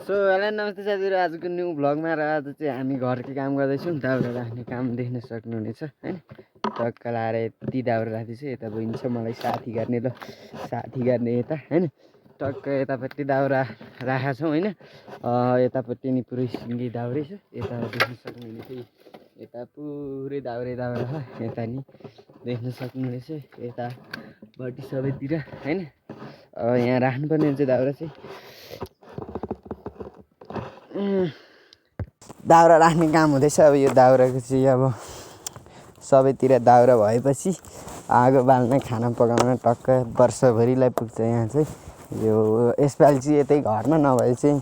So hello नमस्ते साथीहरु, आजको न्यू भ्लगमा र आज चाहिँ हामी घरकै काम गर्दैछौँ। दाउरा राख्ने काम देख्न सक्नुहुनेछ हैन। टक्क लाएर यति दाउरा राख्दैछु। यता बहिनी छ मलाई साथी गर्ने र साथी गर्ने यता हैन। टक्क यतापट्टि दाउरा राखेका छौँ हैन। यतापट्टि नि पुरै सिङ्गै दाउरै छ। यता देख्न सक्नुहुनेछ यता पुरै दाउरे दाउरा छ। यता नि देख्न सक्नुहुनेछ यतापट्टि सबैतिर हैन। यहाँ राख्नुपर्ने हुन्छ दाउरा चाहिँ। दाउरा राख्ने काम हुँदैछ। अब यो दाउराको चाहिँ अब सबैतिर दाउरा भएपछि आगो बाल्न खाना पकाउन टक्क वर्षभरिलाई पुग्छ। यहाँ चाहिँ यो यसपालि चाहिँ यतै घरमा नभए चाहिँ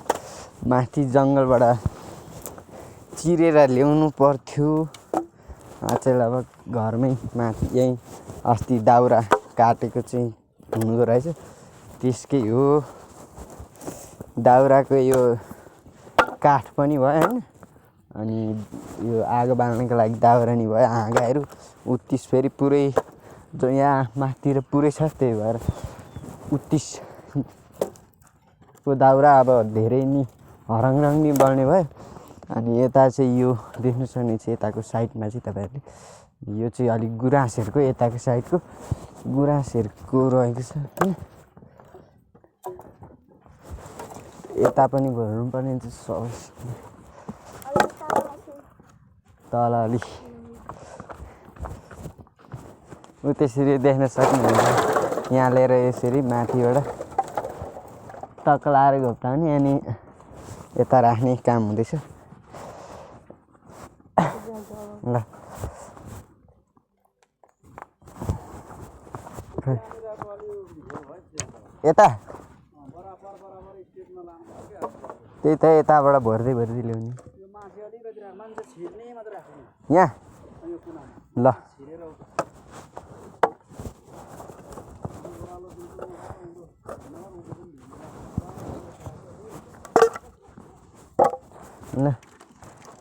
माथि जङ्गलबाट चिरेर ल्याउनु पर्थ्यो। चाहिँ अब घरमै माथि यहीँ अस्ति दाउरा काटेको चाहिँ हुँदो रहेछ, त्यसकै हो। दाउराको यो काठ पनि भयो हैन। अनि यो आगो बाल्नको लागि दाउरा नि भयो। हाँगाहरू उत्तिस फेरि पुरै जो यहाँ माथितिर पुरै छ, त्यही भएर उत्तिसको दाउरा अब धेरै नि हरङरङ नि बढ्ने भयो। अनि यता चाहिँ यो देख्न सक्ने चाहिँ यताको साइडमा चाहिँ तपाईँहरूले यो चाहिँ अलिक गुराँसहरूको यताको साइडको गुराँसहरूको रहेको छ हैन। यता पनि भर्नुपर्ने हुन्छ सबै तल अलि उ त्यसरी देख्न सक्नुहुन्छ। यहाँ लिएर यसरी माथिबाट टक्क लाएर घोप्टाउने अनि यता राख्ने काम हुँदैछ ल। यता त्यही त यताबाट भर्दै ल्याउने यहाँ ल। ल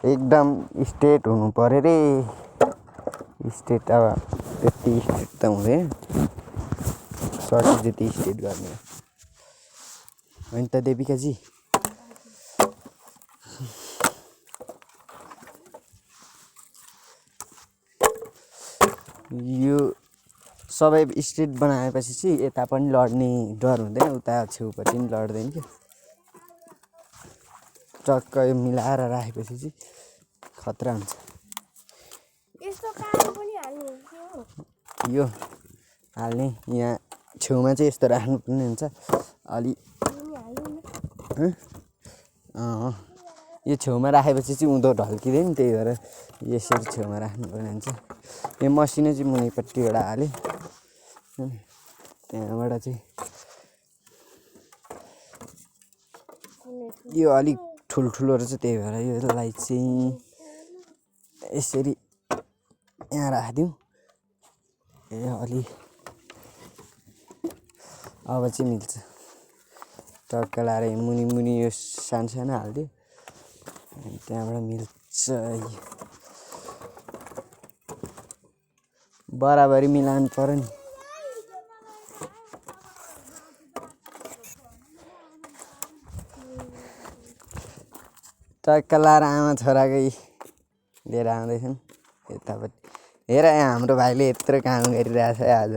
एकदम स्ट्रेट हुनु पर्यो रे। स्ट्रेट अब त्यति स्ट्रेट त हुँदैन, सर्ट जति स्ट्रेट गर्ने होइन त देविकाजी। यो सबै स्ट्रेट बनाएपछि चाहिँ यता पनि लड्ने डर हुँदैन, उता छेउपट्टि पनि लड्दैन क्या। टक्क यो मिलाएर राखेपछि चाहिँ खतरा हुन्छ। यो हाल्ने यहाँ छेउमा चाहिँ यस्तो राख्नुपर्ने हुन्छ अलि। यो छेउमा राखेपछि चाहिँ उँधो ढल्किँदैन, त्यही भएर यसरी छेउमा राख्नुपर्ने हुन्छ। यो मसिनो चाहिँ मुनिपट्टिबाट हालेँ, त्यहाँबाट चाहिँ यो अलिक ठुल्ठुलो रहेछ, त्यही भएर यसलाई चाहिँ यसरी यहाँ राखिदिउँ। अलि अब चाहिँ मिल्छ। टक्क लाएर मुनि यो सानो सानो हालिदियो, अनि त्यहाँबाट मिल्छ। बराबरी मिलाउनु पर्यो नि। टक्क लाएर आमा छोराकै लिएर आउँदैछन् यतापट्टि। हेर यहाँ हाम्रो भाइले यत्रो काम गरिरहेछ आज।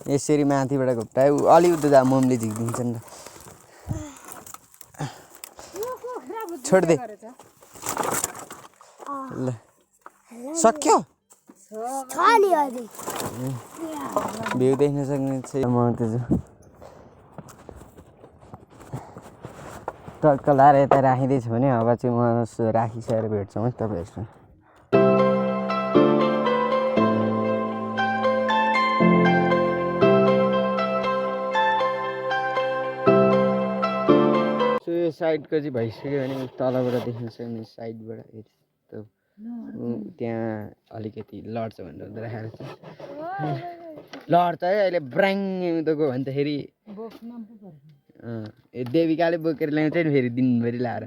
यसरी माथिबाट घोप्टायो अलि उता जा, मम्मीले झिकिदिन्छन् र। छोड्दे ल, सक्यो भ्यू देख्न सक्ने चाहिँ म त्यो टक्क लाएर यता राखिदिएछ भने अब चाहिँ म राखिसकेर भेट्छौँ है तपाईँहरूसँग। सो यो साइडको चाहिँ भइसक्यो भने तलबाट देख्न सक्ने साइडबाट यस्तो त्यहाँ अलिकति लड्छ भनेर राखेको छ। लड्छ है अहिले ब्राङ उतोको भन्दाखेरि देविकाले बोकेर ल्याउँछ नि फेरि दिनभरि लाएर।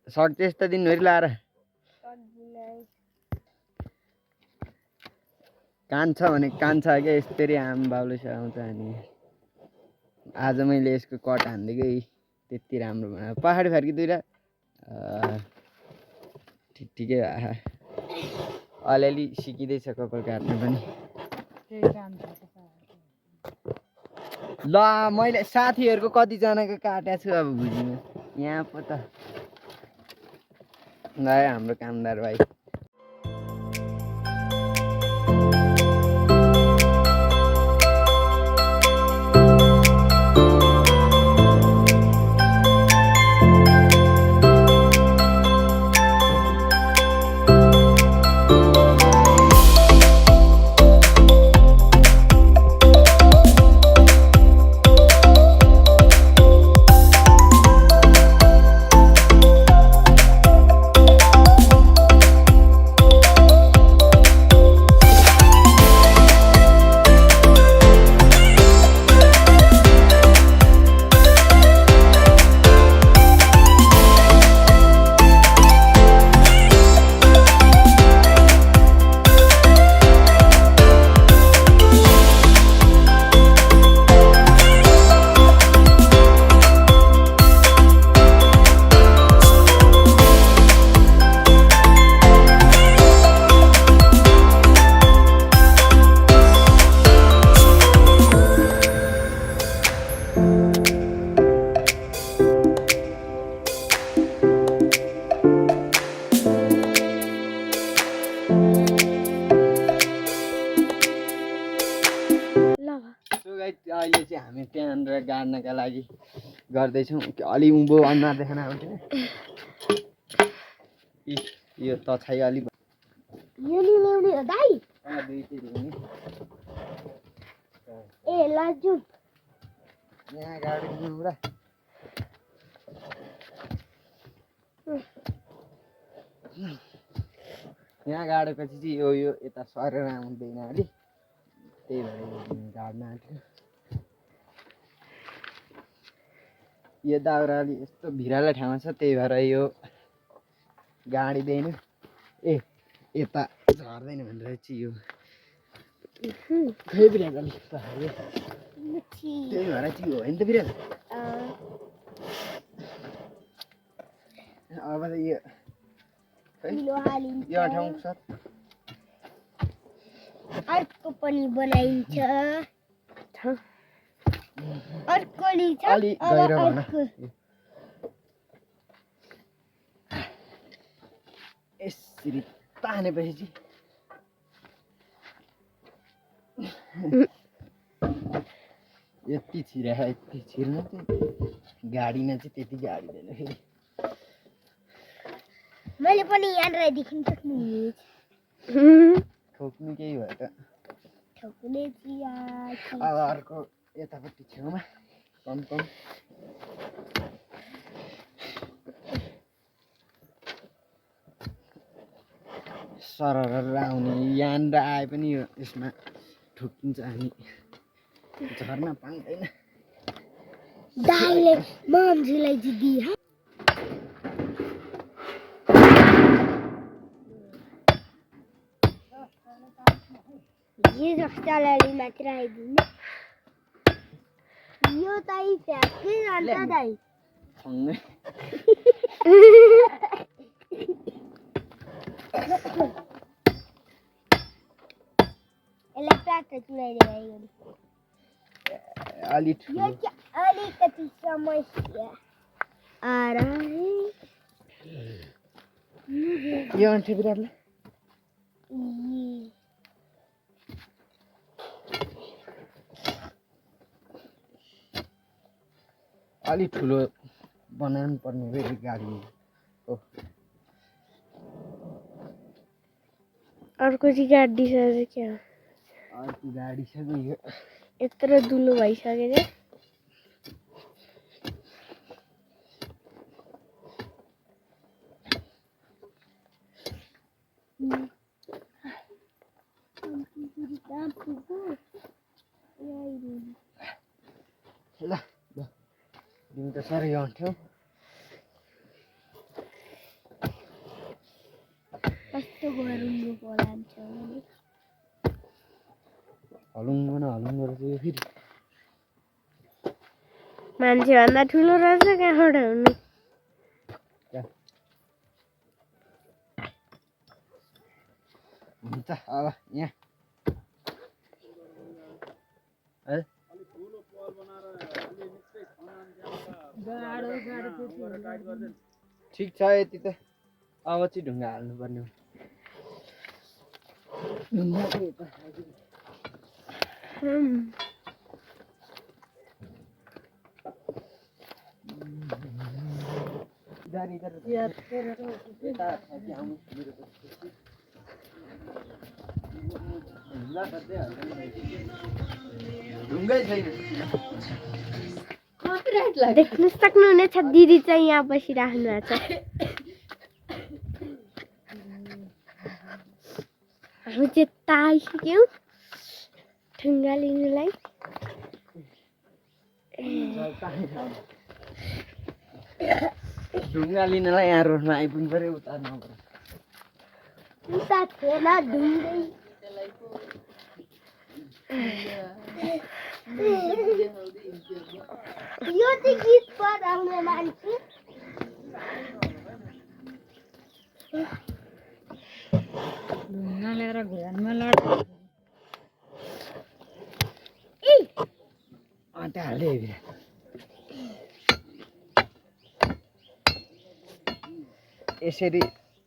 सक्छ यस्तो दिनभरि लाएर कान्छ भने कान्छ क्या यस्तरी आम बाउले आउँछ अनि आज मैले यसको कट हानिदिएकै त्यति राम्रो बनायो पहाडी फर्की दुईवटा ठिकै अलिअलि सिकिँदैछ कपाल काट्नु पनि ल मैले साथीहरूको कतिजनाको काटेको छु अब बुझिनु यहाँ पो त गयो हाम्रो कामदार भाइ अहिले चाहिँ हामी त्यहाँनिर गाड्नका लागि गर्दैछौँ अलि उँभो अनुहार देखाउन आउँथ्यो यो तछाइ अलि यहाँ गाड्नु पुरा यहाँ गाडेपछि चाहिँ यो यता सरेर आउँदैन अलि त्यही भएर गाड्न आँट्यो यो दाउरा अलि यस्तो भिरालो ठाउँमा छ त्यही भएर यो गाडिँदैन ए यता झर्दैन भनेर चाहिँ यो खै बिरालो अलिक त्यही भएर चाहिँ हो होइन त बिरालो अब त यो ठाउँ छ अर्को पनि बनाइन्छ अर्को लिन्छ अलि गहिरो भन यसरी तानेपछि यति छिरा यति छिर्नु चाहिँ गाडीमा चाहिँ त्यति गाडिँदैन फेरि मैले पनि यहाँनिर देख्न सक्नु ठोक्नु केही भयो त ठोक्ने अब अर्को यतापट्टि छेउमा कम सरर आउने यहाँनिर आए पनि यसमा ठोकिन्छ हामी झर्न पाउँदैन दाइले मान्छेलाई दिदी ये जस्तालाई मात्र आइदिनु यो दाइ फ्याक्ट्री जान्छ दाइ सँगै यसलाई प्लास्टर चुडाइदियो अलि यो चाहिँ अलिकति समस्या यो अन्ठे बिरालो अलि ठुलो बनाउनु पर्ने फेरि गाडी हो अर्को चाहिँ गाडी छ क्या अर्को गाडी छ यो यत्रो दुलो भइसक्यो ल तिमी त साह्रै अन्ठ्यौ कस्तो गरौँ बोलान्छ हल्लुङ हल्लुङ गरेर यो फेरि मान्छेभन्दा ठुलो रहेछ कहाँबाट हुनु हुन्छ अब यहाँ है ठिक छ यति त अब चाहिँ ढुङ्गा हाल्नुपर्ने हो ढुङ्गा चाहिँ यता ढुङ्गै छैन देख्न सक्नुहुनेछ दिदी चाहिँ यहाँ बसिराख्नु भएको छ हामी चाहिँ यता आइसक्यौँ ढुङ्गा लिनुलाई ढुङ्गा लिनलाई यहाँ रोडमा आइपुग्नु पऱ्यो उतार्नु पर्यो उता थिएन ढुङ्गै यो चाहिँ गीत पढाउने मान्छे ढुङ्गा लिएर घुरानमा लड्छ आँटा हाल्दै यसरी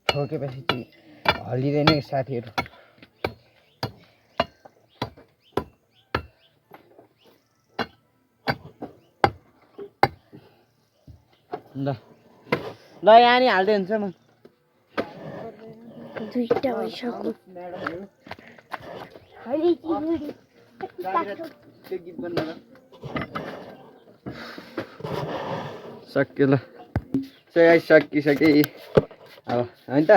ठोकेपछि चाहिँ हल्लिँदैन साथीहरू ल ल यहाँ नि हाल्दै हुन्छ म दुईटा भइसक्यो सक्यो ल सकिसके अब होइन त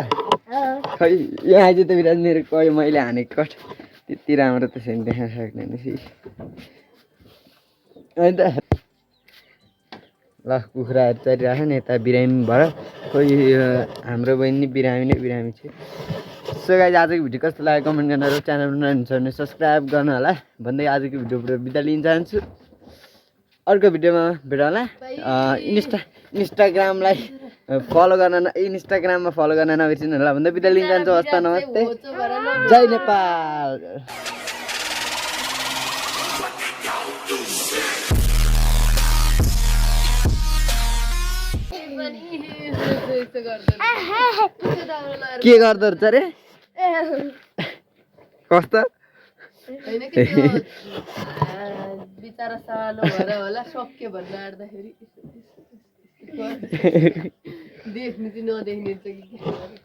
खै यहाँ आइज त बिराज मेरो कहिले मैले हानेको कट त्यति राम्रो त छैन देखाउन सक्दैन होइन त ल कुखुराहरू चरिरहेको नि यता बिरामी भएर खोइ हाम्रो बहिनी बिरामी नै बिरामी छ सो गाइज आजको भिडियो कस्तो लाग्यो कमेन्ट गर्न र च्यानल बनाउनुहुन्छ भने सब्सक्राइब गर्नु होला भन्दै आजको भिडियोबाट बिदा लिन चाहन्छु अर्को भिडियोमा भेट होला इन्स्टाग्रामलाई फलो गर्न इन्स्टाग्राममा फलो गर्न नबिर्सिनु होला भन्दै बिदा लिन चाहन्छु हस्त नमस्ते जय नेपाल के गर्दो रहेछ रे कस्तो बिचारा सानो भएर होला सक्यो भन्नु आँट्दाखेरि देख्नु चाहिँ नदेख्ने छ कि